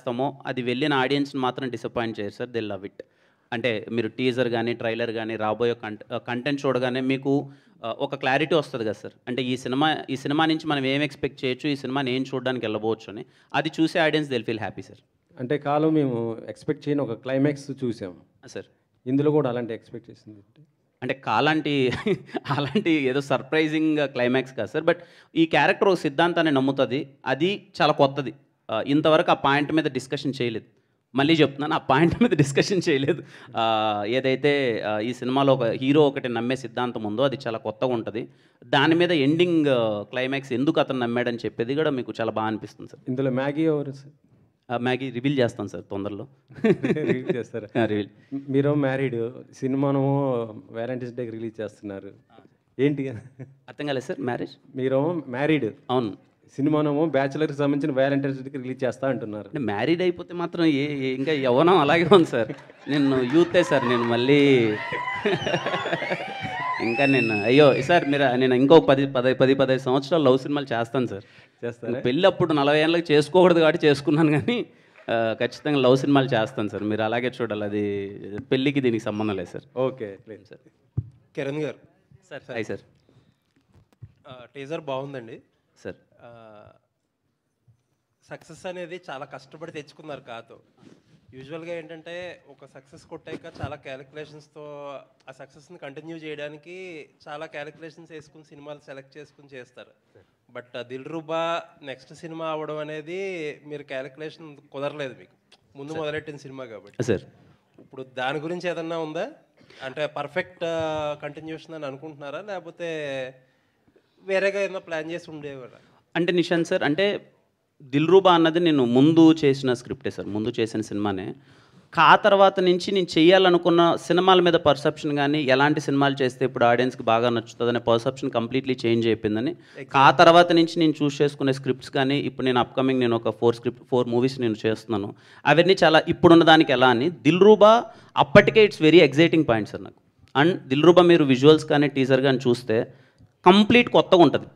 చేస్తామో అది వెళ్ళిన ఆడియన్స్ని మాత్రం డిసప్పాయింట్ చేయరు సార్, దే లవ్ ఇట్. అంటే మీరు టీజర్ కానీ ట్రైలర్ కానీ రాబోయే కంటెంట్ చూడగానే మీకు ఒక క్లారిటీ వస్తుంది కదా సార్. అంటే ఈ సినిమా నుంచి మనం ఏం ఎక్స్పెక్ట్ చేయొచ్చు, ఈ సినిమాని ఏం చూడడానికి వెళ్ళబోవచ్చు అని, అది చూసే audience Dil feel happy sir. అంటే కాలం మేము ఎక్స్పెక్ట్ చేయని ఒక క్లైమాక్స్ చూసాం సార్. ఇందులో కూడా అలాంటి ఎక్స్పెక్ట్ చేసింది అంటే అలాంటి ఏదో సర్ప్రైజింగ్ క్లైమాక్స్ కాదు సార్, బట్ ఈ క్యారెక్టర్ ఒక సిద్ధాంతాన్ని నమ్ముతుంది, అది చాలా కొత్తది. ఇంతవరకు ఆ పాయింట్ మీద డిస్కషన్ చేయలేదు. మళ్ళీ చెప్తున్నాను, ఆ పాయింట్ మీద డిస్కషన్ చేయలేదు. ఏదైతే ఈ సినిమాలో ఒక హీరో ఒకటి నమ్మే సిద్ధాంతం ఉందో అది చాలా కొత్తగా ఉంటుంది. దాని మీద ఎండింగ్ క్లైమాక్స్ ఎందుకు అతను నమ్మాడని చెప్పేది కూడా మీకు చాలా బాగా అనిపిస్తుంది సార్. ఇందులో మ్యాగీ ఎవరు సార్? మ్యాగీ రివీల్ చేస్తాను సార్ తొందరలో. రివీల్ చేస్తారా? రివీల్. మీరు మ్యారీడ్, సినిమాను వ్యాలంటైన్స్ డేకి రిలీజ్ చేస్తున్నారు, ఏంటి అర్థం కాలేదు సార్? మ్యారేజ్ మీరు మ్యారీడ్, అవును, సినిమానేమో బ్యాచులర్కి సంబంధించిన వ్యాలంటైన్స్ డేకి రిలీజ్ చేస్తా అంటున్నారు. అంటే మ్యారీడ్ అయిపోతే మాత్రం ఇంకా యవ్వనం అలాగే ఉంది సార్. నేను యూతే సార్, నేను మళ్ళీ ఇంకా నేను అయ్యో సార్ నేను ఇంకో 15 సంవత్సరాలు లవ్ సినిమాలు చేస్తాను సార్. చేస్తాను. పెళ్ళి అప్పుడు 40 ఏళ్ళకి చేసుకోకూడదు కాబట్టి చేసుకున్నాను, కానీ ఖచ్చితంగా లవ్ సినిమాలు చేస్తాను సార్. మీరు అలాగే చూడాలి, అది పెళ్ళికి దీనికి సంబంధం లేదు sir. Okay sir. Kiran garu sir. Hi sir. Teaser బాగుందండి సార్. సక్సెస్ అనేది చాలా కష్టపడి తెచ్చుకున్నారు కాదు. యూజువల్గా ఏంటంటే ఒక సక్సెస్ కొట్టాక చాలా క్యాలిక్యులేషన్స్తో ఆ సక్సెస్ని కంటిన్యూ చేయడానికి చాలా క్యాలిక్యులేషన్స్ వేసుకుని సినిమాలు సెలెక్ట్ చేసుకుని చేస్తారు. బట్ దిల్రుబా నెక్స్ట్ సినిమా అవ్వడం అనేది మీరు క్యాలిక్యులేషన్ కుదరలేదు, మీకు ముందు మొదలెట్టిన సినిమా కాబట్టి సార్. ఇప్పుడు దాని గురించి ఏదన్నా ఉందా? అంటే పర్ఫెక్ట్ కంటిన్యూషన్ అని అనుకుంటున్నారా, లేకపోతే వేరేగా ఏదైనా ప్లాన్ చేసి ఉండేవారా? అంటే నిశాంత్ సార్, అంటే దిల్రుబా అన్నది నేను ముందు చేసిన స్క్రిప్టే సార్, ముందు చేసిన సినిమానే. ఆ తర్వాత నుంచి నేను చేయాలనుకున్న సినిమాల మీద పర్సెప్షన్ కానీ, ఎలాంటి సినిమాలు చేస్తే ఇప్పుడు ఆడియన్స్కి బాగా నచ్చుతుందనే పర్సెప్షన్ కంప్లీట్లీ చేంజ్ అయిపోయిందని. ఆ తర్వాత నుంచి నేను చూస్ చేసుకునే స్క్రిప్ట్స్ కానీ, ఇప్పుడు నేను అప్కమింగ్ నేను ఒక 4 మూవీస్ నేను చేస్తున్నాను, అవన్నీ చాలా ఇప్పుడున్న దానికి ఎలా అని. దిల్రుబా అప్పటికే it's very exciting point sir నాకు. అండ్ దిల్రుబా మీరు విజువల్స్ కానీ టీజర్ కానీ చూస్తే కంప్లీట్ కొత్తగా ఉంటుంది.